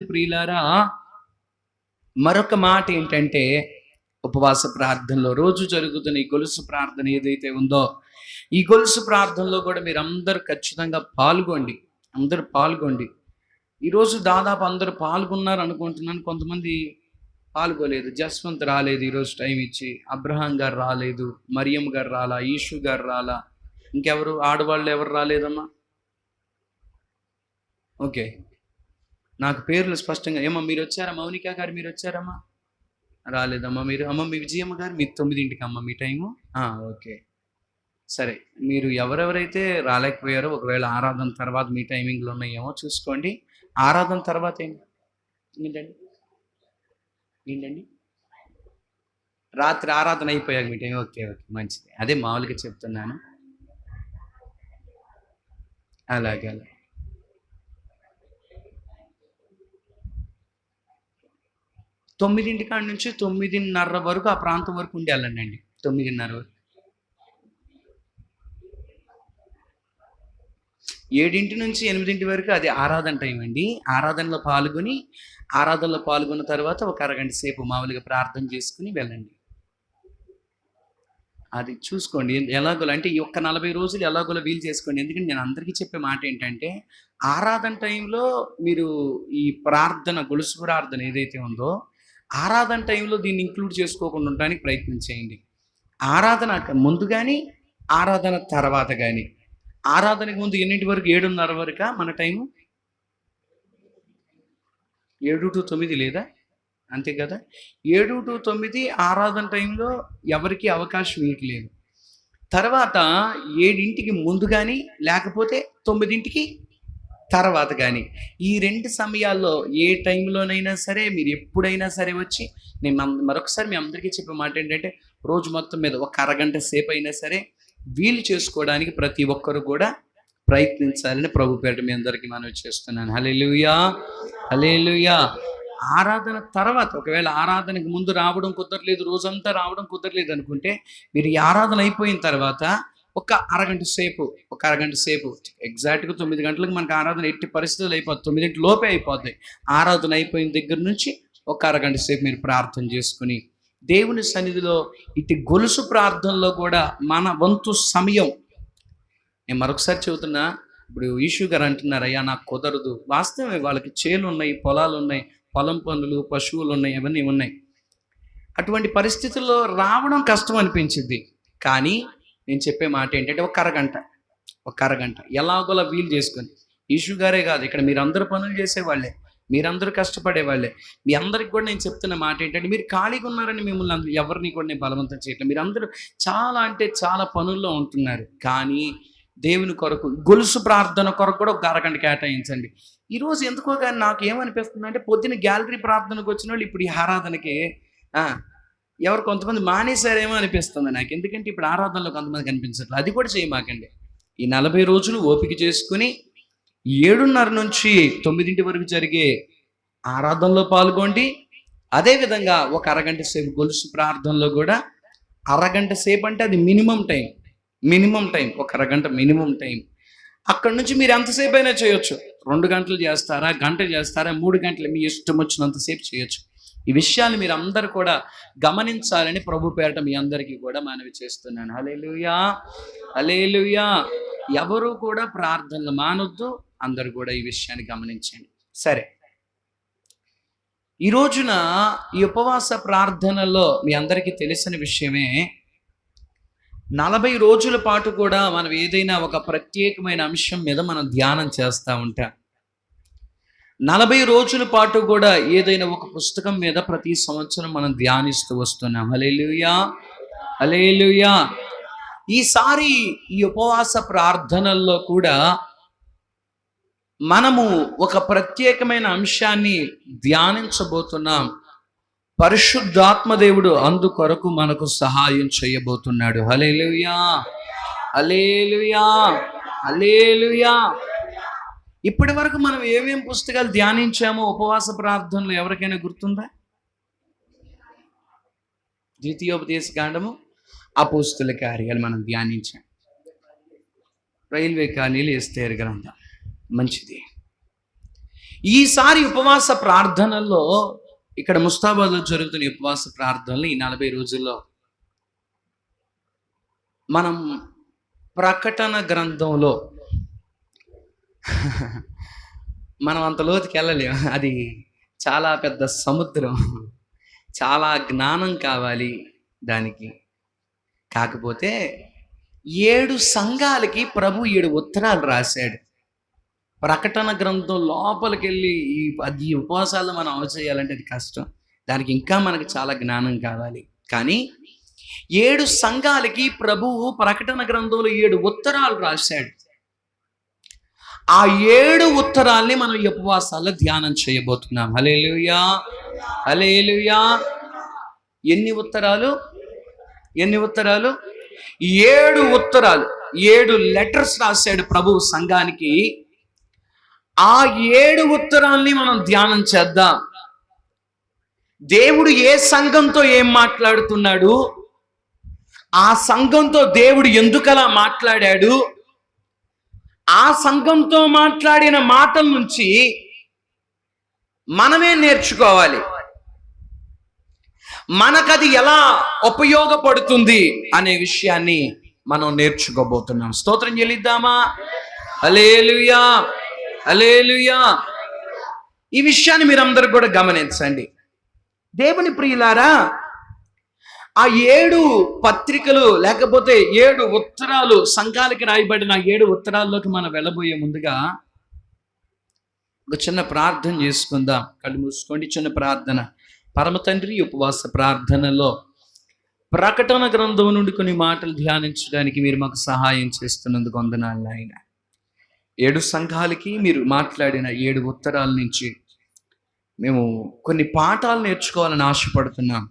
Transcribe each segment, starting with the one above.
ప్రియులారా, మరొక మాట ఏంటంటే, ఉపవాస ప్రార్థనలో రోజు జరుగుతున్న ఈ గొలుసు ప్రార్థన ఏదైతే ఉందో, ఈ గొలుసు ప్రార్థనలో కూడా మీరు అందరూ ఖచ్చితంగా పాల్గొండి. అందరూ పాల్గొండి. ఈరోజు దాదాపు అందరూ పాల్గొన్నారు అనుకుంటున్నాను. కొంతమంది పాల్గొలేదు. జస్వంత్ రాలేదు ఈరోజు టైం ఇచ్చి. అబ్రహాం గారు రాలేదు, మరియం గారు రాలా, ఈషు గారు రాలా, ఇంకెవరు ఆడవాళ్ళు ఎవరు రాలేదమ్మా? ఓకే, నాకు పేర్లు స్పష్టంగా ఏమో మీరు వచ్చారా? మౌనిక గారు మీరు వచ్చారమ్మా? రాలేదమ్మా. మీరు అమ్మ మీ విజయమ్మ గారు మీ 9ంటికి అమ్మ మీ టైము. ఓకే, సరే. మీరు ఎవరెవరైతే రాలేకపోయారో ఒకవేళ ఆరాధన తర్వాత మీ టైమింగ్లో ఉన్నాయేమో చూసుకోండి. ఆరాధన తర్వాత ఏంటండి రాత్రి ఆరాధన అయిపోయాక మీ టైం. ఓకే ఓకే, మంచిది. అదే మామూలుగా చెప్తున్నాను. అలాగే 9ంటి కాడి నుంచి 9:30 వరకు ఆ ప్రాంతం వరకు ఉండి వెళ్ళండి. 9:30 వరకు. 7 నుంచి 8 వరకు అది ఆరాధన టైం అండి. ఆరాధనలో పాల్గొన్న తర్వాత ఒక అరగంట సేపు మామూలుగా ప్రార్థన చేసుకుని వెళ్ళండి. అది చూసుకోండి ఎలాగోలా, అంటే ఈ ఒక్క 40 రోజులు ఎలాగోలా వీలు చేసుకోండి. ఎందుకంటే నేను అందరికీ చెప్పే మాట ఏంటంటే, ఆరాధన టైంలో మీరు ఈ ప్రార్థన, గొలుసు ప్రార్థన ఏదైతే ఉందో, ఆరాధన టైంలో దీన్ని ఇంక్లూడ్ చేసుకోకుండా ఉండడానికి ప్రయత్నం చేయండి. ఆరాధన ముందు కానీ ఆరాధన తర్వాత కానీ. ఆరాధనకు ముందు ఎన్నింటి వరకు? 7:30 వరకు మన టైము. 7 to 9 లేదా? అంతే కదా. 7 to 9 ఆరాధన టైంలో ఎవరికి అవకాశం ఇవ్వట్లేదు. తర్వాత 7ంటికి ముందు కానీ లేకపోతే 9ంటికి తర్వాత కానీ, ఈ 2 సమయాల్లో ఏ టైంలోనైనా సరే మీరు ఎప్పుడైనా సరే వచ్చి, నేను మరొకసారి మీ అందరికీ చెప్పే మాట ఏంటంటే, రోజు మొత్తం మీద ఒక అరగంట సేపు అయినా సరే వీలు చేసుకోవడానికి ప్రతి ఒక్కరు కూడా ప్రయత్నించాలని ప్రభు పేరిట మీ అందరికీ మనవి చేస్తున్నాను. హల్లెలూయా, హల్లెలూయా. ఆరాధన తర్వాత, ఒకవేళ ఆరాధనకు ముందు రావడం కుదరలేదు, రోజంతా రావడం కుదరలేదు అనుకుంటే, మీరు ఈ ఆరాధన అయిపోయిన తర్వాత ఒక అరగంట సేపు ఎగ్జాక్ట్గా 9 గంటలకు మనకు ఆరాధన ఎట్టి పరిస్థితులు అయిపోతుంది. 9 లోపే అయిపోద్ది. ఆరాధన అయిపోయిన దగ్గర నుంచి ఒక అరగంట సేపు మీరు ప్రార్థన చేసుకుని దేవుని సన్నిధిలో ఇటు గొలుసు ప్రార్థనలో కూడా మన వంతు సమయం. నేను మరొకసారి చెబుతున్నా, ఇప్పుడు ఈషు గారు అంటున్నారు, అయ్యా నాకు కుదరదు. వాస్తవమే, వాళ్ళకి చేలు ఉన్నాయి, పొలాలు ఉన్నాయి, పొలం పనులు, పశువులు ఉన్నాయి, అవన్నీ ఉన్నాయి. అటువంటి పరిస్థితుల్లో రావడం కష్టం అనిపించింది. కానీ నేను చెప్పే మాట ఏంటంటే, ఒక అరగంట ఎలాగోలా వీలు చేసుకొని, ఈషు గారే కాదు, ఇక్కడ మీరందరూ పనులు చేసేవాళ్ళే, మీరందరూ కష్టపడేవాళ్ళే. మీ అందరికి కూడా నేను చెప్తున్న మాట ఏంటంటే, మీరు ఖాళీగా ఉన్నారని మిమ్మల్ని ఎవరిని కూడా నేను బలవంతం చేయట్లేదు. మీరందరూ చాలా అంటే చాలా పనుల్లో ఉంటున్నారు. కానీ దేవుని కొరకు, గొలుసు ప్రార్థన కొరకు కూడా ఒక అరగంట కేటాయించండి. ఈరోజు ఎందుకో కానీ నాకు ఏమనిపిస్తుంది అంటే, పొద్దున గ్యాలరీ ప్రార్థనకు వచ్చిన వాళ్ళు ఇప్పుడు ఈ ఆరాధనకి ఎవరు కొంతమంది మానేశారేమో అనిపిస్తుంది నాకు. ఎందుకంటే ఇప్పుడు ఆరాధనలో కొంతమంది కనిపించట్లేదు. అది కూడా చేయమాకండి. ఈ 40 రోజులు ఓపిక చేసుకుని 7:30 నుంచి 9 వరకు జరిగే ఆరాధనలో పాల్గొండి. అదేవిధంగా ఒక అరగంట సేపు గొలుసు ప్రార్థనలో కూడా, అరగంట సేపు అంటే అది మినిమం టైం, ఒక అరగంట మినిమం టైం. అక్కడ నుంచి మీరు ఎంతసేపు అయినా చేయొచ్చు. 2 గంటలు చేస్తారా, గంట చేస్తారా, 3 గంటలు, మీ ఇష్టం వచ్చినంతసేపు చేయొచ్చు. ఈ విషయాలు మీరు అందరూ కూడా గమనించాలని ప్రభు పేరట మీ అందరికీ కూడా మనవి చేస్తున్నాను. హల్లెలూయా, హల్లెలూయా. ఎవరు కూడా ప్రార్థనలు మానొద్దు. అందరూ కూడా ఈ విషయాన్ని గమనించండి. సరే, ఈ రోజున ఈ ఉపవాస ప్రార్థనలో మీ అందరికీ తెలిసిన విషయమే, 40 రోజుల పాటు కూడా మనం ఏదైనా ఒక ప్రత్యేకమైన అంశం మీద మనం ధ్యానం చేస్తూ ఉంటాం. 40 రోజుల పాటు కూడా ఏదైనా ఒక పుస్తకం మీద ప్రతి సంవత్సరం మనం ధ్యానిస్తూ వస్తున్నాం. హల్లెలూయా, హల్లెలూయా. ఈసారి ఈ ఉపవాస ప్రార్థనల్లో కూడా మనము ఒక ప్రత్యేకమైన అంశాన్ని ధ్యానించబోతున్నాం. పరిశుద్ధాత్మ దేవుడు అందుకొరకు మనకు సహాయం చేయబోతున్నాడు. హల్లెలూయా, హల్లెలూయా, హల్లెలూయా. ఇప్పటి వరకు మనం ఏమేం పుస్తకాలు ధ్యానించామో ఉపవాస ప్రార్థనలు ఎవరికైనా గుర్తుందా? ద్వితీయోపదేశ కాండము, అపోస్తుల కార్యాలు మనం ధ్యానించాం. రైల్వే ఖాళీలు, ఎస్తేరు గ్రంథం, మంచిది. ఈసారి ఉపవాస ప్రార్థనల్లో, ఇక్కడ ముస్తాబాద్లో జరుగుతున్న ఉపవాస ప్రార్థనలు ఈ 40 రోజుల్లో మనం ప్రకటన గ్రంథంలో మనం అంత లోతుకి వెళ్ళలేము. అది చాలా పెద్ద సముద్రం, చాలా జ్ఞానం కావాలి దానికి. కాకపోతే 7 సంఘాలకి ప్రభు 7 ఉత్తరాలు రాశాడు. ప్రకటన గ్రంథం లోపలికి వెళ్ళి ఈ ఉపవాసాలు మనం అమలు చేయాలంటే అది కష్టం. దానికి ఇంకా మనకి చాలా జ్ఞానం కావాలి. కానీ 7 సంఘాలకి ప్రభువు ప్రకటన గ్రంథంలో 7 ఉత్తరాలు రాశాడు. ఆ 7 ఉత్తరాల్ని మనం ఈ ఉపవాసాల్లో ధ్యానం చేయబోతున్నాం. హల్లెలూయా, హల్లెలూయా. ఎన్ని ఉత్తరాలు? 7 ఉత్తరాలు, 7 లెటర్స్ రాశాడు ప్రభువు సంఘానికి. ఆ 7 ఉత్తరాల్ని మనం ధ్యానం చేద్దాం. దేవుడు ఏ సంఘంతో ఏం మాట్లాడుతున్నాడు, ఆ సంఘంతో దేవుడు ఎందుకలా మాట్లాడాడు, ఆ సంఘంతో మాట్లాడిన మాటల నుంచి మనమే నేర్చుకోవాలి, మనకది ఎలా ఉపయోగపడుతుంది అనే విషయాన్ని మనం నేర్చుకోబోతున్నాం. స్తోత్రం చెల్లిద్దామా? హల్లెలూయా, హల్లెలూయా. ఈ విషయాన్ని మీరందరూ కూడా గమనించండి. దేవుని ప్రియులారా, ఆ 7 పత్రికలు లేకపోతే 7 ఉత్తరాలు, సంఘాలకి రాయబడిన 7 ఉత్తరాల్లోకి మనం వెళ్ళబోయే ముందుగా ఒక చిన్న ప్రార్థన చేసుకుందాం. కళ్ళు మూసుకోండి, చిన్న ప్రార్థన. పరమ తండ్రి, ఉపవాస ప్రార్థనలో ప్రకటన గ్రంథం నుండి కొన్ని మాటలు ధ్యానించడానికి మీరు మాకు సహాయం చేస్తున్నందుకు వందనాలు నాయన. 7 సంఘాలకి మీరు మాట్లాడిన 7 ఉత్తరాల నుంచి మేము కొన్ని పాఠాలు నేర్చుకోవాలని ఆశపడుతున్నాం.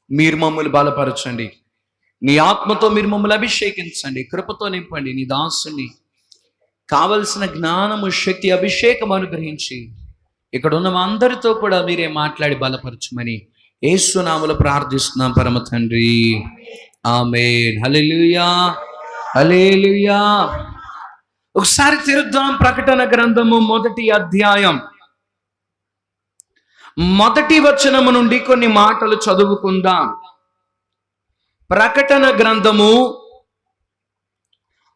మీరు మమ్మల్ని బలపరచండి, నీ ఆత్మతో మీరు మమ్మల్ని అభిషేకించండి, కృపతో నింపండి. నీ దాసుని కావలసిన జ్ఞానము, శక్తి, అభిషేకం అనుగ్రహించి ఇక్కడ ఉన్న మా అందరితో కూడా మీరే మాట్లాడి బలపరచమని యేసు నామములో ప్రార్థిస్తున్నాం పరమ తండ్రి, ఆమేన్. హల్లెలూయా, హల్లెలూయా. ఒకసారి తిరుద్దాం ప్రకటన గ్రంథము 1వ అధ్యాయం 1వ వచనము నుండి కొన్ని మాటలు చదువుకుందాం. ప్రకటన గ్రంథము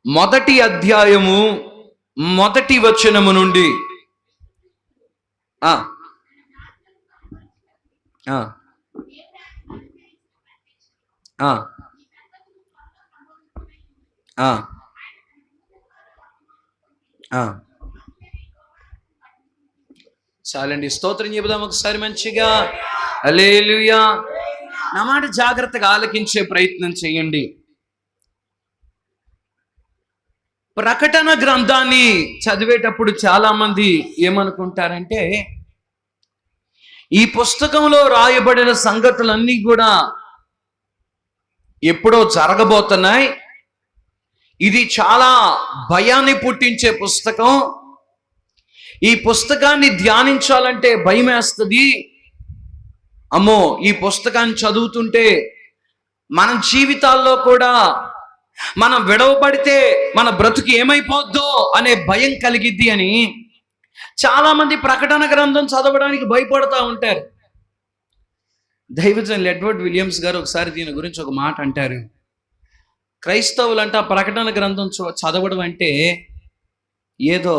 1వ అధ్యాయము 1వ వచనము నుండి చాలండి, స్తోత్రం చెబుదాం ఒకసారి మంచిగా. హల్లెలూయా. నా మాట జాగ్రత్తగా ఆలకించే ప్రయత్నం చేయండి. ప్రకటన గ్రంథాన్ని చదివేటప్పుడు చాలా మంది ఏమనుకుంటారంటే, ఈ పుస్తకంలో రాయబడిన సంగతులన్నీ కూడా ఎప్పుడో జరగబోతున్నాయి, ఇది చాలా భయాన్ని పుట్టించే పుస్తకం, ఈ పుస్తకాన్ని ధ్యానించాలంటే భయం వేస్తుంది, అమ్మో ఈ పుస్తకాన్ని చదువుతుంటే మన జీవితాల్లో కూడా మనం విడవబడితే మన బ్రతుకు ఏమైపోద్దో అనే భయం కలిగిద్ది అని చాలా మంది ప్రకటన గ్రంథం చదవడానికి భయపడుతూ ఉంటారు. దైవజనులు ఎడ్వర్డ్ విలియమ్స్ గారు ఒకసారి దీని గురించి ఒక మాట అంటారు. క్రైస్తవులంట ప్రకటన గ్రంథం చదవడం అంటే ఏదో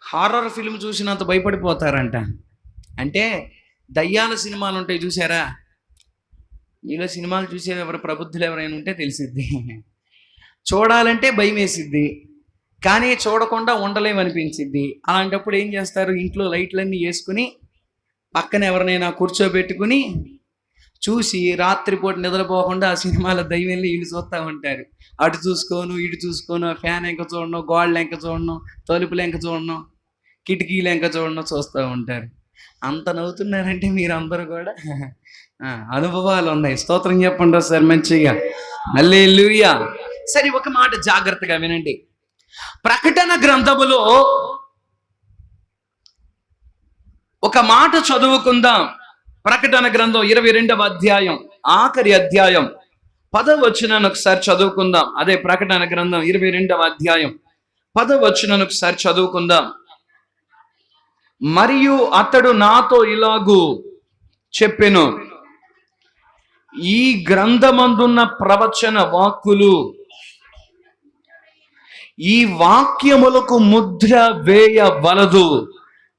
హారర్ ఫిల్మ్ చూసినంత భయపడిపోతారంట. అంటే దయ్యాల సినిమాలు ఉంటాయి చూసారా, మీలో సినిమాలు చూసే ఎవరు ప్రబుద్ధులు ఎవరైనా ఉంటే తెలిసిద్ది. చూడాలంటే భయం వేసిద్ది, కానీ చూడకుండా ఉండలేమనిపించిద్ది. అలాంటప్పుడు ఏం చేస్తారు, ఇంట్లో లైట్లన్నీ వేసుకుని పక్కన ఎవరినైనా కూర్చోబెట్టుకుని చూసి రాత్రిపూట నిద్రపోకుండా ఆ సినిమాల దయ్యం వెళ్ళి వీళ్ళు చూస్తూ ఉంటారు. అటు చూసుకోను ఇటు చూసుకోను, ఫ్యాన్ ఎంక చూడను, గోడలు ఎంక చూడను, తలుపులు ఎంక చూడను, కిటికీలు ఎంక చూడను చూస్తూ ఉంటారు. అంత నవ్వుతున్నారంటే మీరందరూ కూడా అనుభవాలు ఉన్నాయి. స్తోత్రం చెప్పండి సార్ మంచిగా. హల్లెలూయా. సరే, ఒక మాట జాగ్రత్తగా వినండి. ప్రకటన గ్రంథములో ఒక మాట చదువుకుందాం. ప్రకటన గ్రంథం 22వ అధ్యాయం ఆఖరి అధ్యాయం 10వ వచనాన్ని ఒకసారి చదువుకుందాం. అదే ప్రకటన గ్రంథం 22వ అధ్యాయం 10వ వచనాన్ని ఒకసారి చదువుకుందాం. మరియు అతడు నాతో ఇలాగు చెప్పెను, ఈ గ్రంథమందున్న ప్రవచన వాక్కులు, ఈ వాక్యములకు ముద్ర వేయవలదు,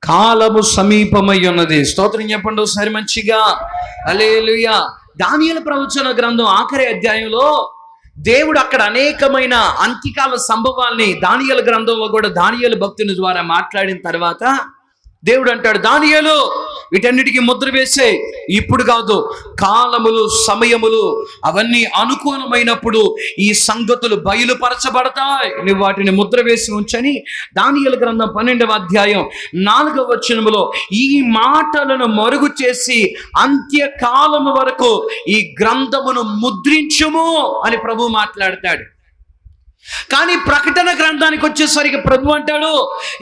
కాలము సమీపమై ఉన్నది. స్తోత్రం చెప్పండి ఒకసారి మంచిగా. హల్లెలూయా. దానియేలు ప్రవచన గ్రంథం ఆఖరి అధ్యాయంలో దేవుడు అక్కడ అనేకమైన అంత్యకాల సంభవాల్ని దానియేలు గ్రంథంలో కూడా దానియేలు భక్తుని ద్వారా మాట్లాడిన తర్వాత దేవుడు అంటాడు, దానియేలు వీటన్నిటికీ ముద్ర వేసే, ఇప్పుడు కాదు, కాలములు సమయములు అవన్నీ అనుకూలమైనప్పుడు ఈ సంగతులు బయలుపరచబడతాయి, నువ్వు వాటిని ముద్ర వేసి ఉంచని దానియేలు గ్రంథం 12వ అధ్యాయం 4వ వచనములో ఈ మాటలను మరుగు చేసి అంత్యకాలము వరకు ఈ గ్రంథమును ముద్రించుము అని ప్రభు మాట్లాడతాడు. కానీ ప్రకటన గ్రంథానికి వచ్చేసరికి ప్రభు అంటాడు,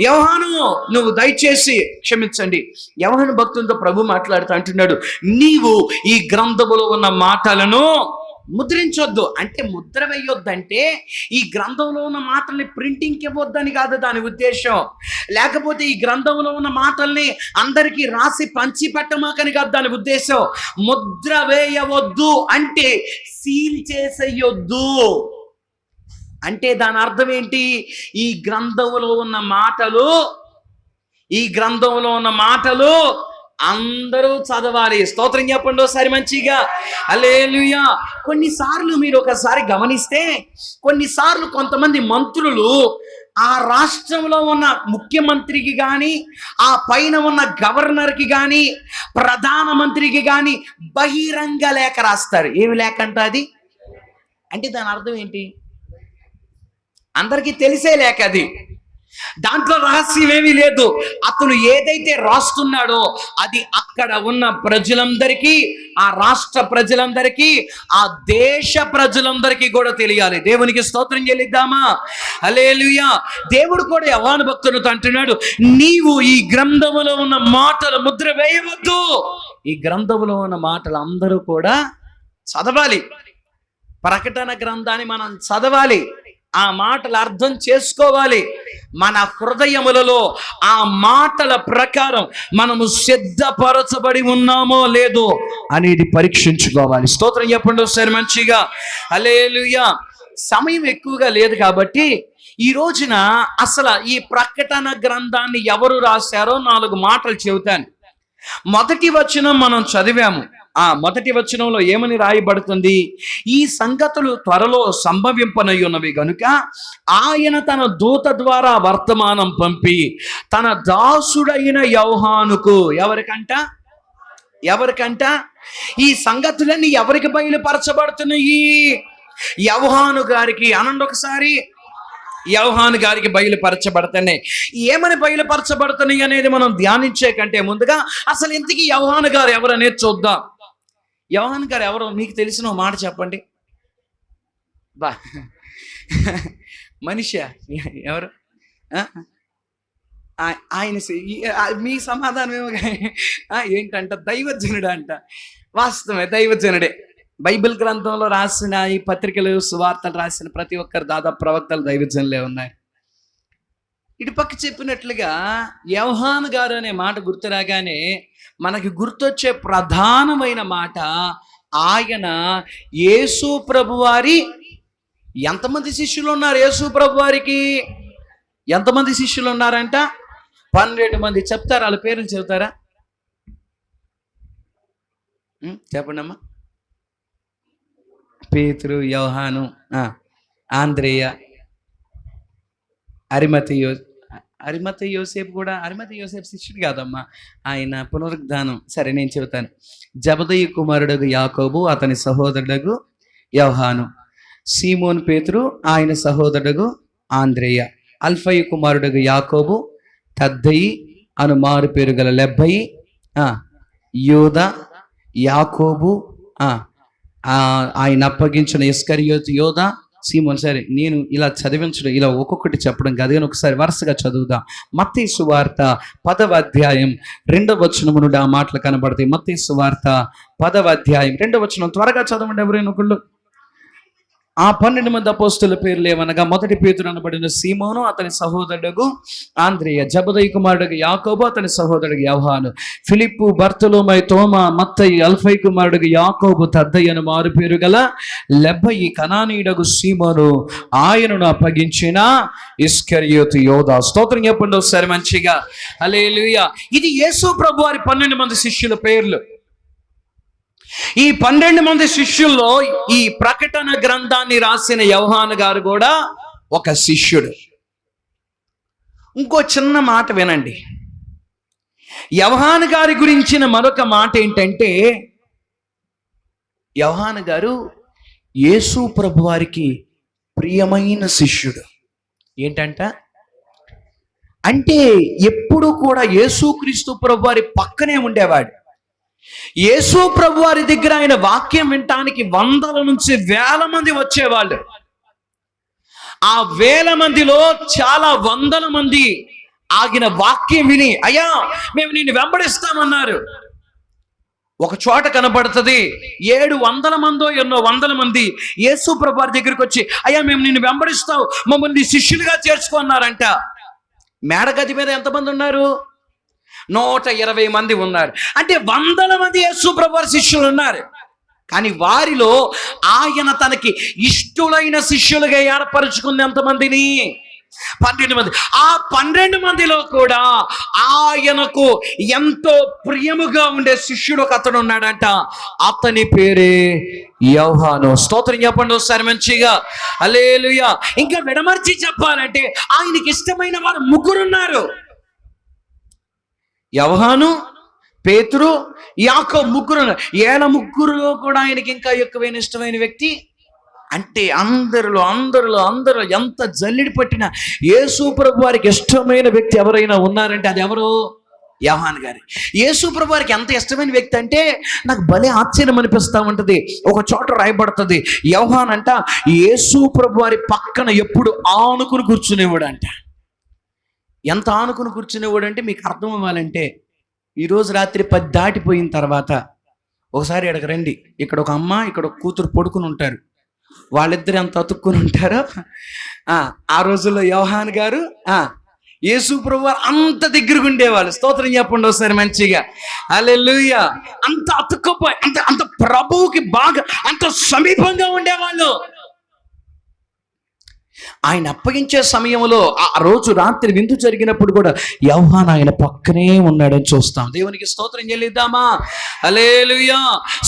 యోహాను నువ్వు దయచేసి క్షమించండి, యోహాను భక్తులతో ప్రభు మాట్లాడుతూ అంటున్నాడు, నీవు ఈ గ్రంథములో ఉన్న మాటలను ముద్రించొద్దు. అంటే ముద్ర వేయొద్దంటే ఈ గ్రంథంలో ఉన్న మాటల్ని ప్రింటింగ్కి ఇవ్వద్దని కాదు దాని ఉద్దేశం, లేకపోతే ఈ గ్రంథంలో ఉన్న మాటల్ని అందరికీ రాసి పంచి పెట్టమాకని కాదు దాని ఉద్దేశం. ముద్ర వేయవద్దు అంటే సీల్ చేసేయొద్దు అంటే దాని అర్థం ఏంటి? ఈ గ్రంథంలో ఉన్న మాటలు అందరూ చదవాలి. స్తోత్రం చెప్పండి ఒకసారి మంచిగా. హల్లెలూయా. కొన్నిసార్లు మీరు ఒకసారి గమనిస్తే, కొన్నిసార్లు కొంతమంది మంత్రులు ఆ రాష్ట్రంలో ఉన్న ముఖ్యమంత్రికి కానీ, ఆ పైన ఉన్న గవర్నర్కి కానీ, ప్రధానమంత్రికి కానీ బహిరంగ లేఖ రాస్తారు. ఏమి లేఖ అంట అది? అంటే దాని అర్థం ఏంటి? అందరికీ తెలిసే లేక అది, దాంట్లో రహస్యం ఏమీ లేదు. అతను ఏదైతే రాస్తున్నాడో అది అక్కడ ఉన్న ప్రజలందరికీ, ఆ రాష్ట్ర ప్రజలందరికీ, ఆ దేశ ప్రజలందరికీ కూడా తెలియాలి. దేవునికి స్తోత్రం చెల్లిద్దామా? హల్లెలూయా. దేవుడు కూడా యోహాను భక్తునితో అంటున్నాడు, నీవు ఈ గ్రంథములో ఉన్న మాటలు ముద్ర వేయవద్దు. ఈ గ్రంథములో ఉన్న మాటలు అందరూ కూడా చదవాలి. ప్రకటన గ్రంథాన్ని మనం చదవాలి, ఆ మాటలు అర్థం చేసుకోవాలి. మన హృదయములలో ఆ మాటల ప్రకారం మనము సిద్ధపరచబడి ఉన్నామో లేదో అనేది పరీక్షించుకోవాలి. స్తోత్రం చెప్పండి ఒకసారి మంచిగా. హల్లెలూయా. సమయం ఎక్కువగా లేదు కాబట్టి ఈ రోజున అసలు ఈ ప్రకటన గ్రంథాన్ని ఎవరు రాశారో 4 మాటలు చెబుతాను. మొదటి వచనం మనం చదివాము. ఆ మొదటి వచనంలో ఏమని రాయబడుతుంది? ఈ సంగతులు త్వరలో సంభవింపనై ఉన్నవి గనుక ఆయన తన దూత ద్వారా వర్తమానం పంపి తన దాసుడైన యోహానుకు, ఎవరికంట ఈ సంగతులన్నీ ఎవరికి బయలుపరచబడుతున్నాయి? యోహాను గారికి. అనండి ఒకసారి. యోహాను గారికి బయలుపరచబడుతున్నాయి. ఏమని బయలుపరచబడుతున్నాయి అనేది మనం ధ్యానించే కంటే ముందుగా అసలు ఇంతకీ యోహాను గారు ఎవరు అనేది చూద్దాం. యోహాను గారు ఎవరు మీకు తెలిసిన మాట చెప్పండి. బా మనిషి ఎవరు? ఆయన మీ సమాధానం ఏమో ఏంటంట? దైవజనుడు అంట. వాస్తవమే, దైవజనుడే. బైబిల్ గ్రంథంలో రాసిన ఈ పత్రికలు, సువార్తలు రాసిన ప్రతి ఒక్కరు దాదాపు ప్రవక్తలు దైవజనులే ఉన్నాయి. ఇటుపక్క చెప్పినట్లుగా యోహాను గారు అనే మాట గుర్తు రాగానే మనకి గుర్తొచ్చే ప్రధానమైన మాట, ఆయన యేసు ప్రభువారి ఎంతమంది శిష్యులు ఉన్నారు? యేసు ప్రభువారికి ఎంతమంది శిష్యులు ఉన్నారంట? 12 మంది. చెప్తారా? వాళ్ళ పేర్లు చెబుతారా? చెప్పండి అమ్మా. పేతురు, యోహాను, ఆంద్రేయ, అరిమతయి యోసేపు కూడా. అరిమతయి యోసేపు శిష్యుడు కాదమ్మా, ఆయన పునరుద్ధానం. సరే నేను చెబుతాను. జబదయి కుమారుడగు యాకోబు, అతని సహోదరుడగు యోహాను, సీమోను పేతురు, ఆయన సహోదరుడగు ఆంద్రేయ, అల్ఫయి కుమారుడగు యాకోబు, తద్దయి అను మారు పేరు గల లెబ్బయి, యోదా, యాకోబు, ఆయన అప్పగించిన ఇస్కరియోతు యోదా, సీమోను. సరే నేను ఇలా చదివించడం, ఇలా ఒక్కొక్కటి చెప్పడం కాదు కానీ ఒకసారి వరుసగా చదువుదాం. మత్తయి సువార్త 10వ అధ్యాయం 2వ వచనము నుండి ఆ మాటలు కనబడతాయి. మత్తయి సువార్త 10వ అధ్యాయం 2వ వచనం. త్వరగా చదవండి ఎవరైనా ఒకళ్ళు. ఆ 12 మంది అపోస్తుల పేర్లు ఏమనగా, మొదటి పేతురు అనబడిన సీమోను, అతని సహోదరుడు ఆంద్రేయ, జబదయి కుమారుడు యాకోబు, అతని సహోదరుడు యోహాను, ఫిలిప్పు, బర్తలోమై, తోమా, మత్తయి, అల్ఫై కుమారుడు యాకోబు, తద్దయి అని మారు పేరు గల లెబ్బయి, కనానీయుడగు సీమోను, ఆయనను అప్పగించిన ఇస్కరియోతు యోధా. స్తోత్రం చెప్పండి ఒకసారి మంచిగా, హల్లెలూయా. ఇది యేసు ప్రభు వారి 12 మంది శిష్యుల పేర్లు. ఈ 12 మంది శిష్యుల్లో ఈ ప్రకటన గ్రంథాన్ని రాసిన యోహాను గారు కూడా ఒక శిష్యుడు. ఇంకో చిన్న మాట వినండి. యోహాను గారి గురించిన మరొక మాట ఏంటంటే, యోహాను గారు యేసు ప్రభు వారికి ప్రియమైన శిష్యుడు. ఏంటంట అంటే ఎప్పుడు కూడా యేసుక్రీస్తు ప్రభు వారి పక్కనే ఉండేవాడు. యేసు ప్రభు వారి దగ్గర ఆయన వాక్యం వినటానికి వందల నుంచి వేల మంది వచ్చేవాళ్ళు. ఆ వేల మందిలో చాలా వందల మంది ఆగిన వాక్యం విని, అయ్యా మేము నిన్ను వెంబడిస్తామన్నారు. ఒక చోట కనబడుతుంది 700 మందో ఎన్నో వందల మంది యేసు ప్రభు వారి దగ్గరికి వచ్చి, అయ్యా మేము నిన్ను వెంబడిస్తావు, మమ్మల్ని శిష్యులుగా చేర్చుకున్నారంట. మేడగది మీద ఎంతమంది ఉన్నారు? 120 మంది ఉన్నారు. అంటే వందల మంది యేసు ప్రభు వారి శిష్యులు ఉన్నారు. కానీ వారిలో ఆయన తనకి ఇష్టలైన శిష్యులుగా ఏర్పరచుకుంది ఎంతమందిని? 12 మంది. ఆ 12 మందిలో కూడా ఆయనకు ఎంతో ప్రియముగా ఉండే శిష్యుడు ఒక అతడు ఉన్నాడంట. అతని పేరే యోహాను. స్తోత్రం చెప్పండి ఒకసారి మంచిగా, హల్లెలూయా. ఇంకా విడమర్చి చెప్పాలంటే ఆయనకి ఇష్టమైన వారు 3 ఉన్నారు. యోహాను, పేతురు, యాకోబు, 3. ఏళ్ళ 3లో కూడా ఆయనకి ఇంకా ఎక్కువైన ఇష్టమైన వ్యక్తి అంటే అందరిలో ఎంత జల్లిడి పట్టిన యేసు ప్రభు వారికి ఇష్టమైన వ్యక్తి ఎవరైనా ఉన్నారంటే అది ఎవరు? యోహాను గారి. యేసు ప్రభు వారికి ఎంత ఇష్టమైన వ్యక్తి అంటే నాకు భలే ఆశ్చర్యం అనిపిస్తూ ఉంటుంది. ఒక చోట రాయబడుతుంది, యోహాను అంట యేసు ప్రభు వారి పక్కన ఎప్పుడు ఆనుకుని కూర్చునేవాడు అంట. ఎంత ఆనుకుని కూర్చునేవాడు అంటే మీకు అర్థం అవ్వాలంటే, ఈరోజు రాత్రి 10 దాటిపోయిన తర్వాత ఒకసారి ఇక్కడికి రండి. ఇక్కడ ఒక అమ్మ, ఇక్కడ ఒక కూతురు పడుకుని ఉంటారు. వాళ్ళిద్దరు ఎంత అతుక్కుని ఉంటారో ఆ రోజుల్లో యోహాను గారు యేసు ప్రభు వారు అంత దగ్గరగా ఉండేవాళ్ళు. స్తోత్రం చెప్పండి ఒకసారి మంచిగా, హల్లెలూయా. అంత అతుక్కుపోయి అంత ప్రభువుకి బాగా అంత సమీపంగా ఉండేవాళ్ళు. ఆయన అప్పగించే సమయంలో ఆ రోజు రాత్రి విందు జరిగినప్పుడు కూడా యోహాను ఆయన పక్కనే ఉన్నాడని చూస్తాం. దేవునికి స్తోత్రం చెల్లిద్దామా, హల్లెలూయా.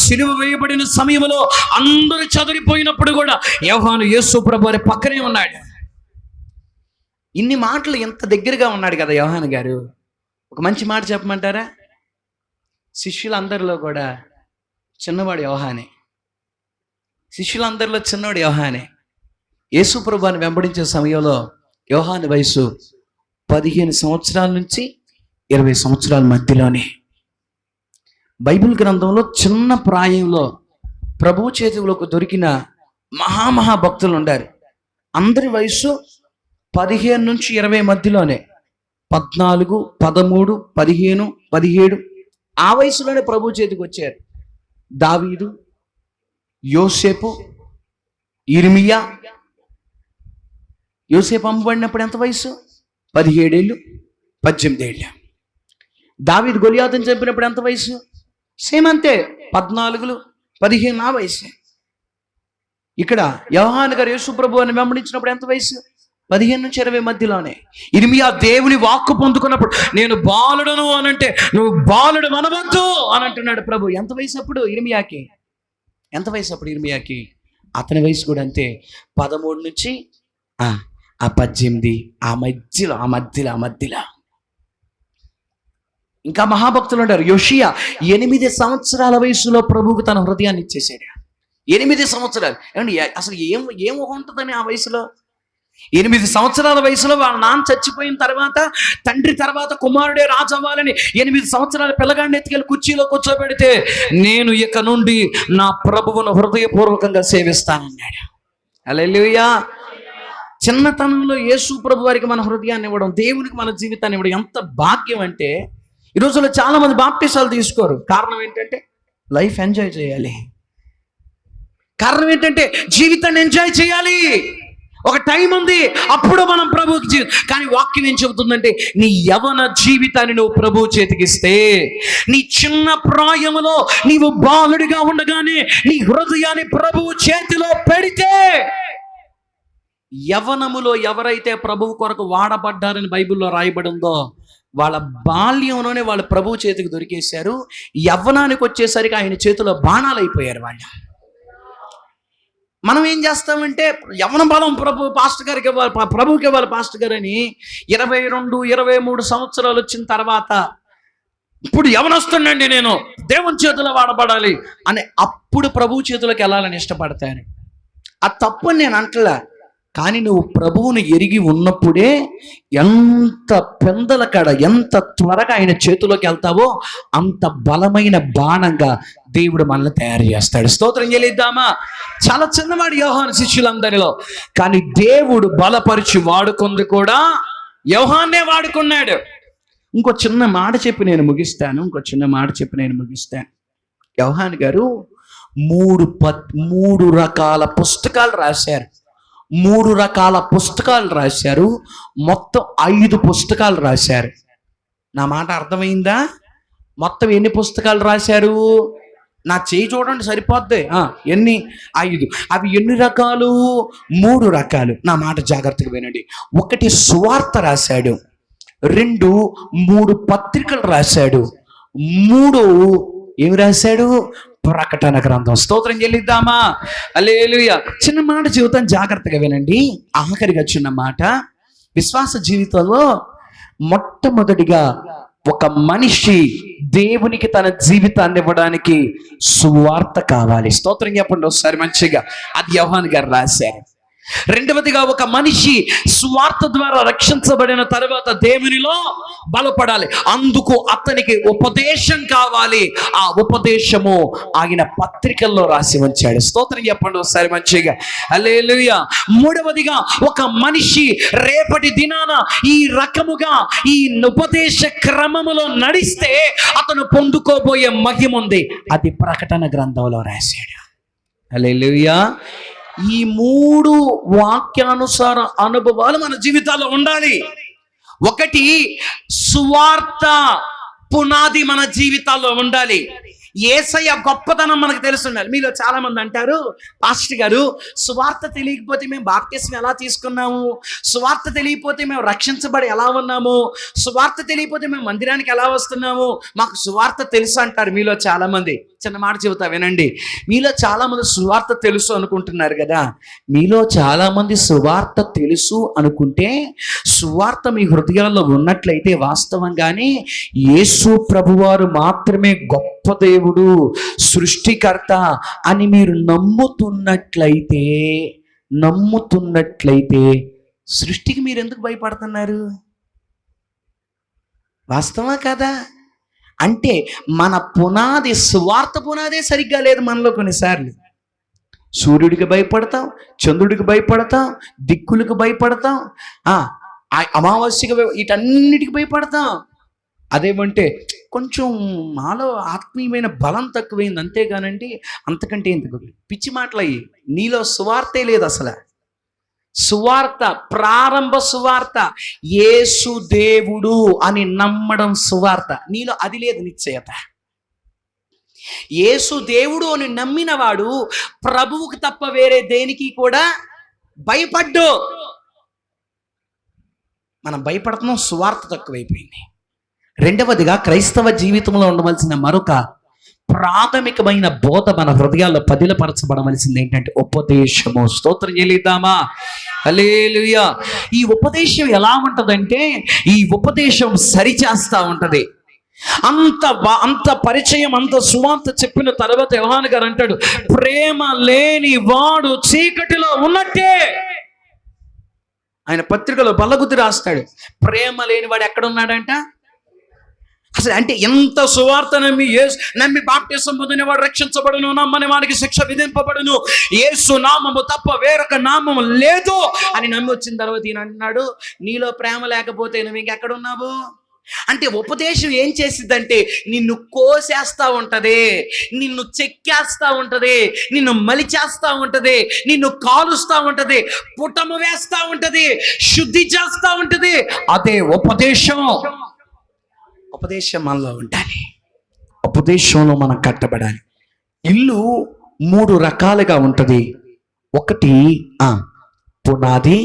సిలువ వేయబడిన సమయంలో అందరూ చెదిరిపోయినప్పుడు కూడా యోహాను యేసు ప్రభు వారి పక్కనే ఉన్నాడు. ఇన్ని మాటలు ఎంత దగ్గరగా ఉన్నాడు కదా యోహాను గారు. ఒక మంచి మాట చెప్పమంటారా? శిష్యులందరిలో కూడా చిన్నవాడు యోహానే. శిష్యులందరిలో చిన్నవాడు యోహానే. యేసు ప్రభువుని వెంబడించే సమయంలో యోహాను వయసు 15 సంవత్సరాల నుంచి 20 సంవత్సరాల మధ్యలోనే. బైబిల్ గ్రంథంలో చిన్న ప్రాయంలో ప్రభు చేతిలోకి దొరికిన మహాభక్తులు ఉండారు. అందరి వయసు 15 నుంచి 20 మధ్యలోనే. 14, 13, 15, 17 ఆ వయసులోనే ప్రభు చేతికి వచ్చారు. దావీదు, యోసేపు, ఇర్మియా. యోసేపు అమ్మబడినప్పుడు ఎంత వయసు? 17 ఏళ్ళు, 18 ఏళ్ళు. దావీదు గొలియాతుని చంపినప్పుడు ఎంత వయసు? సేమ్ అంతే, 14, 15 ఆ వయసు. ఇక్కడ యోహాను గారు యేసు ప్రభువుని వెంబడించినప్పుడు ఎంత వయసు? 15 నుంచి 20 మధ్యలోనే. ఇర్మియా దేవుని వాక్కు పొందుకున్నప్పుడు నేను బాలుడను అనంటే నువ్వు బాలుడు అనవద్దు అని అంటున్నాడు ప్రభు. ఎంత వయసు అప్పుడు ఇర్మియాకి? ఎంత వయసు అప్పుడు ఇర్మియాకి? అతని వయసు కూడా అంతే, 13 నుంచి 18 ఆ మధ్యలో. ఇంకా మహాభక్తులు ఉంటారు. యోషియా 8 సంవత్సరాల వయసులో ప్రభువుకు తన హృదయాన్ని ఇచ్చేసాడు. 8 సంవత్సరాలు. ఏమండి అసలు ఏం ఉంటుందని ఆ వయసులో? 8 సంవత్సరాల వయసులో వాళ్ళ నాన్న చచ్చిపోయిన తర్వాత తండ్రి తర్వాత కుమారుడే రాజు అవ్వాలని 8 సంవత్సరాల పిల్లగాడిని ఎత్తుకెళ్ళి కుర్చీలో కూర్చోబెడితే నేను ఇక నుండి నా ప్రభువును హృదయపూర్వకంగా సేవిస్తానన్నాడు. హల్లెలూయా. చిన్నతనంలో యేసు ప్రభు వారికి మన హృదయాన్ని ఇవ్వడం, దేవునికి మన జీవితాన్ని ఇవ్వడం ఎంత భాగ్యం అంటే, ఈ రోజుల్లో చాలా మంది బాప్టిసాలు తీసుకోరు. కారణం ఏంటంటే లైఫ్ ఎంజాయ్ చేయాలి. కారణం ఏంటంటే జీవితాన్ని ఎంజాయ్ చేయాలి. ఒక టైం ఉంది, అప్పుడు మనం ప్రభువుకి కానీ వాక్యం ఏం చెబుతుందంటే, నీ యవన జీవితాన్ని నువ్వు ప్రభువు చేతికిస్తే, నీ చిన్న ప్రాయములో నీవు బాలుడిగా ఉండగానే నీ హృదయాన్ని ప్రభువు చేతిలో పెడితే, యవనములో ఎవరైతే ప్రభువు కొరకు వాడబడ్డారని బైబిల్లో రాయబడి ఉందో వాళ్ళ బాల్యంలోనే వాళ్ళు ప్రభువు చేతికి దొరికేశారు. యవ్వనానికి వచ్చేసరికి ఆయన చేతిలో బాణాలు అయిపోయారు వాళ్ళు. మనం ఏం చేస్తామంటే, యవ్వన బలం పాస్టర్ గారికి ఇవ్వాలి, ప్రభువుకి ఇవ్వాలి పాస్టర్ గారు అని 22, 23 సంవత్సరాలు వచ్చిన తర్వాత ఇప్పుడు యవనొస్తుండండి, నేను దేవుని చేతిలో వాడబడాలి అని అప్పుడు ప్రభువు చేతులకు వెళ్ళాలని ఇష్టపడతాను. ఆ తప్పు నేను అంటలే, కానీ నువ్వు ప్రభువును ఎరిగి ఉన్నప్పుడే ఎంత పెందల కాడ ఎంత త్వరగా ఆయన చేతిలోకి వెళ్తావో అంత బలమైన బాణంగా దేవుడు మనల్ని తయారు చేస్తాడు. స్తోత్రం చెల్లిద్దామా? చాలా చిన్నవాడు యోహాను శిష్యులందరిలో, కానీ దేవుడు బలపరిచి వాడుకుంది కూడా యోహాన్నే వాడుకున్నాడు. ఇంకో చిన్న మాట చెప్పి నేను ముగిస్తాను. యోహాను గారు 3 రకాల పుస్తకాలు రాశారు. 3 రకాల పుస్తకాలు రాశారు. మొత్తం 5 పుస్తకాలు రాశారు. నా మాట అర్థమైందా? మొత్తం ఎన్ని పుస్తకాలు రాశారు? నా చేయి చూడండి సరిపోద్ది. ఎన్ని? 5. అవి ఎన్ని రకాలు? 3 రకాలు. నా మాట జాగ్రత్తగా వినండి. 1 సువార్త రాశాడు, 2 3 పత్రికలు రాశాడు, 3 ఏమి రాశాడు? ప్రకటన గ్రంథం. స్తోత్రం చెల్లిద్దామా? హల్లెలూయా. చిన్న మాట జీవితం జాగ్రత్తగా వినండి. ఆఖరిగా చిన్న మాట, విశ్వాస జీవితంలో మొట్టమొదటిగా ఒక మనిషి దేవునికి తన జీవితాన్ని ఇవ్వడానికి సువార్త కావాలి. స్తోత్రం చెప్పండి ఒకసారి మంచిగా. అది యోహాను గారు రాశారు. రెండవదిగా ఒక మనిషి సువార్త ద్వారా రక్షించబడిన తర్వాత దేవునిలో బలపడాలి. అందుకు అతనికి ఉపదేశం కావాలి. ఆ ఉపదేశము ఆయన పత్రికల్లో రాసి ఉంచాడు. స్తోత్రం చెప్పండి ఒకసారి మంచిగా. హల్లెలూయా. మూడవదిగా ఒక మనిషి రేపటి దినాన ఈ రకముగా ఈ ఉపదేశ క్రమములో నడిస్తే అతను పొందుకోబోయే మహిమ ఉంది. అది ప్రకటన గ్రంథంలో రాశాడు. హల్లెలూయా. ఈ 3 వాక్యానుసార అనుభవాలు మన జీవితాల్లో ఉండాలి. 1 సువార్త పునాది మన జీవితాల్లో ఉండాలి. యేసయ్య గొప్పతనం మనకు తెలుసుండాలి. మీలో చాలా మంది అంటారు, పాస్టర్ గారు సువార్త తెలియకపోతే మేము బాప్తిస్మం ఎలా తీసుకున్నాము, సువార్త తెలియకపోతే మేము రక్షించబడి ఎలా ఉన్నాము, సువార్త తెలియకపోతే మేము మందిరానికి ఎలా వస్తున్నాము, మాకు సువార్త తెలుసు అంటారు మీలో చాలా మంది. చిన్న మాట చెబుతా వినండి. మీలో చాలా మంది సువార్త తెలుసు అనుకుంటున్నారు కదా. మీలో చాలా మంది సువార్త తెలుసు అనుకుంటే సువార్త మీ హృదయాల్లో ఉన్నట్లయితే వాస్తవంగానే యేసు ప్రభువారు మాత్రమే గొప్ప దేవుడు, సృష్టికర్త అని మీరు నమ్ముతున్నట్లయితే సృష్టికి మీరు ఎందుకు భయపడుతున్నారు? వాస్తవా కదా? అంటే మన పునాది, సువార్త పునాదే సరిగ్గా లేదు మనలో. కొన్నిసార్లు సూర్యుడికి భయపడతాం, చంద్రుడికి భయపడతాం, దిక్కులకు భయపడతాం, అమావాస్యకి వీటన్నిటికి భయపడతాం. అదేమంటే కొంచెం మాలో ఆత్మీయమైన బలం తక్కువైంది అంతేగానండి, అంతకంటే ఎందుకు పిచ్చి మాటలయ్యి. నీలో సువార్తే లేదు అసలు. సువార్త, ప్రారంభ సువార్త యేసు దేవుడు అని నమ్మడం సువార్త. నీలో అది లేదు నిశ్చయత. యేసు దేవుడు అని నమ్మిన వాడు ప్రభువుకి తప్ప వేరే దేనికి కూడా భయపడ్డు. మనం భయపడుతున్నాం, సువార్త తక్కువైపోయింది. రెండవదిగా క్రైస్తవ జీవితంలో ఉండవలసిన మరొక ప్రాథమికమైన బోధ మన హృదయాల్లో పదిలపరచబడవలసింది ఏంటంటే ఉపదేశము. స్తోత్రం చెల్లిద్దామా? హల్లెలూయా. ఈ ఉపదేశం ఎలా ఉంటదంటే, ఈ ఉపదేశం సరిచేస్తా ఉంటది. అంత పరిచయం, అంత సువార్త చెప్పిన తర్వాత యోహాను గారు అంటాడు, ప్రేమ లేని వాడు చీకటిలో ఉన్నట్టే. ఆయన పత్రికలో బల్లగుద్ది రాస్తాడు, ప్రేమ లేని వాడు ఎక్కడున్నాడంట. అసలు అంటే ఎంత సువార్త నమ్మి బాప్తిసం పొందినవాడు రక్షించబడును, నమ్మని వాడికి శిక్ష విధింపబడును, యేసు నామము తప్ప వేరొక నామము లేదు అని నమ్మి వచ్చిన తర్వాత ఈయన అంటున్నాడు, నీలో ప్రేమ లేకపోతే నువ్వు ఇంకెక్కడున్నావు? అంటే ఉపదేశం ఏం చేసిద్దంటే నిన్ను కోసేస్తా ఉంటది, నిన్ను చెక్కేస్తా ఉంటది, నిన్ను మలిచేస్తా ఉంటది, నిన్ను కాలుస్తా ఉంటది, పుటము వేస్తా ఉంటది, శుద్ధి చేస్తా ఉంటది. అదే ఉపదేశం. ఉపదేశం మనలో ఉండాలి, ఉపదేశంలో మనం కట్టబడాలి. ఇల్లు 3 రకాలుగా ఉంటది. ఒకటి పునాది,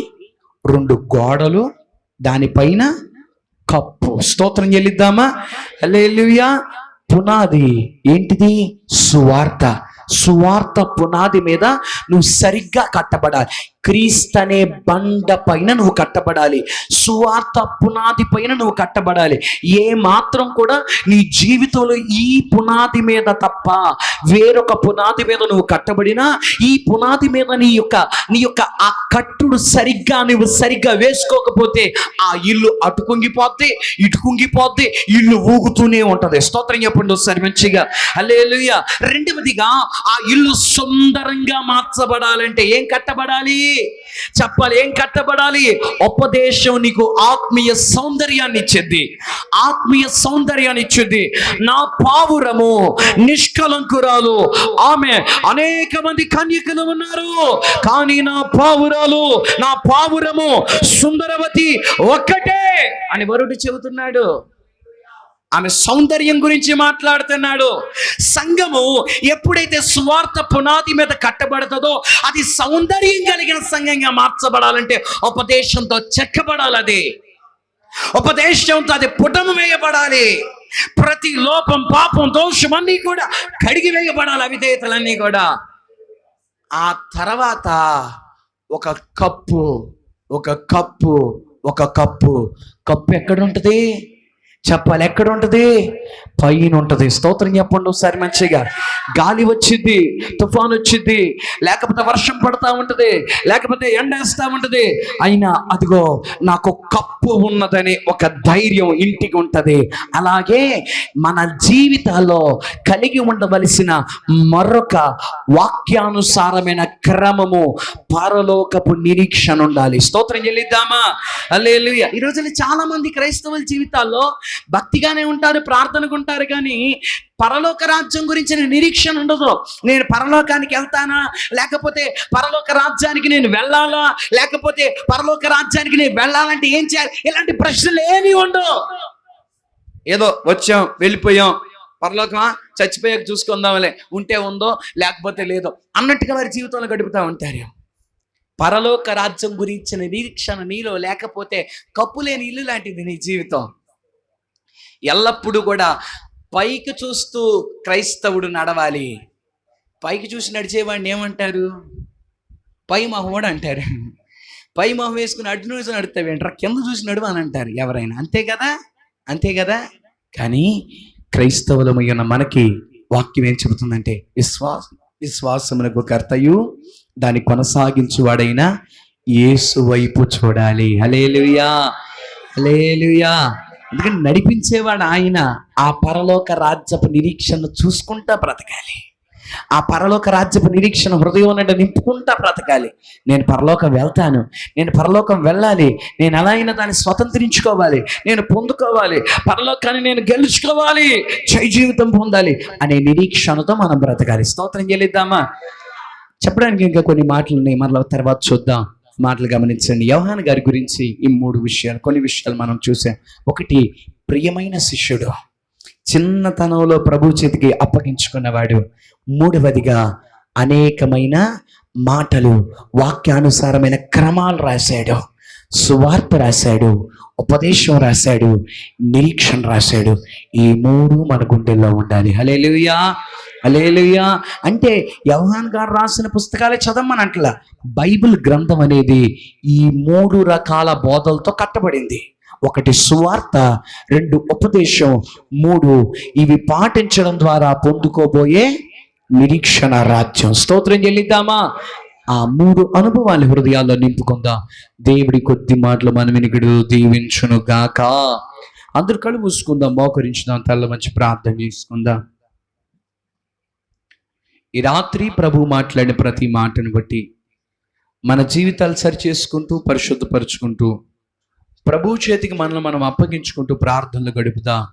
2 గోడలు, దానిపైన కప్పు. స్తోత్రం చెల్లిద్దామా? హల్లెలూయా. పునాది ఏంటిది? సువార్త. సువార్త పునాది మీద నువ్వు సరిగ్గా కట్టబడాలి. క్రీస్తు అనే బండ పైన నువ్వు కట్టబడాలి. సువార్త పునాది పైన నువ్వు కట్టబడాలి. ఏ మాత్రం కూడా నీ జీవితంలో ఈ పునాది మీద తప్ప వేరొక పునాది మీద నువ్వు కట్టబడినా, ఈ పునాది మీద నీ యొక్క ఆ కట్టుడు నువ్వు సరిగ్గా వేసుకోకపోతే ఆ ఇల్లు అటు కుంగిపోద్ది, ఇటు కుంగిపోద్ది, ఇల్లు ఊగుతూనే ఉంటది. స్తోత్రం చెప్పండి ఒకసారి మంచిగా. హల్లెలూయా. రెండవదిగా ఆ ఇల్లు సుందరంగా మార్చబడాలంటే ఏం కట్టబడాలి చెప్పాలి? ఏం కట్టబడాలి? ఉపదేశం నీకు ఆత్మీయ సౌందర్యాన్ని ఇచ్చేది, ఆత్మీయ సౌందర్యాన్ని ఇచ్చేది. నా పావురము నిష్కలంకురాలు, ఆమె అనేక మంది కన్యకలు ఉన్నారు, కానీ నా పావురము సుందరవతి ఒక్కటే అని వరుడు చెబుతున్నాడు. ఆమె సౌందర్యం గురించి మాట్లాడుతున్నాడు. సంఘము ఎప్పుడైతే సువార్త పునాది మీద కట్టబడుతుందో అది సౌందర్యం కలిగిన సంఘంగా మార్చబడాలంటే ఉపదేశంతో చెక్కబడాలి. అది ఉపదేశంతో అది పుటము వేయబడాలి. ప్రతి లోపం, పాపం, దోషం అన్నీ కూడా కడిగి వేయబడాలి, అవిధేయతలన్నీ కూడా. ఆ తర్వాత ఒక కప్పు ఎక్కడ ఉంటుంది చెప్పాలి? ఎక్కడ ఉంటుంది? పైన ఉంటుంది. స్తోత్రం చెప్పండి ఒకసారి మంచిగా. గాలి వచ్చింది, తుఫాన్ వచ్చింది, లేకపోతే వర్షం పడతా ఉంటుంది, లేకపోతే ఎండేస్తూ ఉంటుంది, అయినా అదిగో నాకు కప్పు ఉన్నదని ఒక ధైర్యం ఇంటికి ఉంటుంది. అలాగే మన జీవితాల్లో కలిగి ఉండవలసిన మరొక వాక్యానుసారమైన క్రమము, పరలోకపు నిరీక్షణ ఉండాలి. స్తోత్రం చెల్లిద్దామా? హల్లెలూయా. ఈ రోజుల్లో చాలా మంది క్రైస్తవుల జీవితాల్లో భక్తిగానే ఉంటారు, ప్రార్థనకు ఉంటారు, కానీ పరలోక రాజ్యం గురించిన నిరీక్షణ ఉండదు. నేను పరలోకానికి వెళ్తానా, లేకపోతే పరలోక రాజ్యానికి నేను వెళ్ళాలా, లేకపోతే పరలోక రాజ్యానికి నేను వెళ్ళాలంటే ఏం చేయాలి, ఇలాంటి ప్రశ్నలు ఏమీ ఉండవు. ఏదో వచ్చాం వెళ్ళిపోయాం, పరలోకమా చచ్చిపోయాక చూసుకుందాంలే, ఉంటే ఉందో లేకపోతే లేదో అన్నట్టుగా వారి జీవితంలో గడుపుతూ ఉంటారు. పరలోక రాజ్యం గురించిన నిరీక్షణ నీలో లేకపోతే కప్పులేని ఇల్లు లాంటిది నీ జీవితం. ఎల్లప్పుడూ కూడా పైకి చూస్తూ క్రైస్తవుడు నడవాలి. పైకి చూసి నడిచేవాడిని ఏమంటారు? పై మొహముడు అంటారు. పై మొహం వేసుకుని అడ్డు చూసి నడుతావేంట్రా, కింద చూసి నడువు అని అంటారు ఎవరైనా. అంతే కదా. కానీ క్రైస్తవులమైన మనకి వాక్యం ఏం చెబుతుందంటే విశ్వాసమునకు కర్తయు దాన్ని కొనసాగించువాడైన యేసు వైపు చూడాలి. హల్లెలూయా, హల్లెలూయా. ఎందుకంటే నడిపించేవాడు ఆయన. ఆ పరలోక రాజ్యపు నిరీక్షణ చూసుకుంటా బ్రతకాలి. ఆ పరలోక రాజ్యపు నిరీక్షణ హృదయం అంటే నింపుకుంటా బ్రతకాలి. నేను పరలోకం వెళ్తాను, నేను పరలోకం వెళ్ళాలి, నేను ఎలా అయినా దాన్ని స్వతంత్రించుకోవాలి, నేను పొందుకోవాలి, పరలోకాన్ని నేను గెలుచుకోవాలి, జయ జీవితం పొందాలి అనే నిరీక్షణతో మనం బ్రతకాలి. స్తోత్రం చెల్లిద్దామా? చెప్పడానికి ఇంకా కొన్ని మాటలు ఉన్నాయి, మరలా తర్వాత చూద్దాం. మాటలు గమనించండి. యోహాను గారి గురించి ఈ 3 విషయాలు, కొన్ని విషయాలు మనం చూసాం. ఒకటి, ప్రియమైన శిష్యుడు, చిన్నతనంలో ప్రభు చేతికి అప్పగించుకున్నవాడు. మూడవదిగా, అనేకమైన మాటలు, వాక్యానుసారమైన క్రమాలు రాశాడు, సువార్త రాశాడు, ఉపదేశం రాశాడు, నిరీక్షణ రాశాడు. ఈ 3 మన గుండెల్లో ఉండాలి. హల్లెలూయా, హల్లెలూయా. అంటే యోహాను గారు రాసిన పుస్తకాలే చదవమని అంటలా. బైబిల్ గ్రంథం అనేది ఈ 3 రకాల బోధలతో కట్టబడింది. 1 సువార్త, 2 ఉపదేశం, 3 ఇవి పాటించడం ద్వారా పొందుకోబోయే నిరీక్షణ రాజ్యం. స్తోత్రం చెల్లిద్దామా? ఆ 3 అనుభవాలు హృదయాల్లో నింపుకుందాం. దేవుడి కొద్ది మాటలు మన వినికిడు దీవించును గాక. అందరు కళ్ళు మూసుకుందాం, మోకరించుదాం, తల్ల మంచి ప్రార్థన చేసుకుందాం. ఈ రాత్రి ప్రభు మాట్లాడిన ప్రతి మాటను బట్టి మన జీవితాలు సరి చేసుకుంటూ, పరిశుద్ధపరుచుకుంటూ, ప్రభు చేతికి మనల్ని మనం అప్పగించుకుంటూ ప్రార్థనలు గడుపుదాం.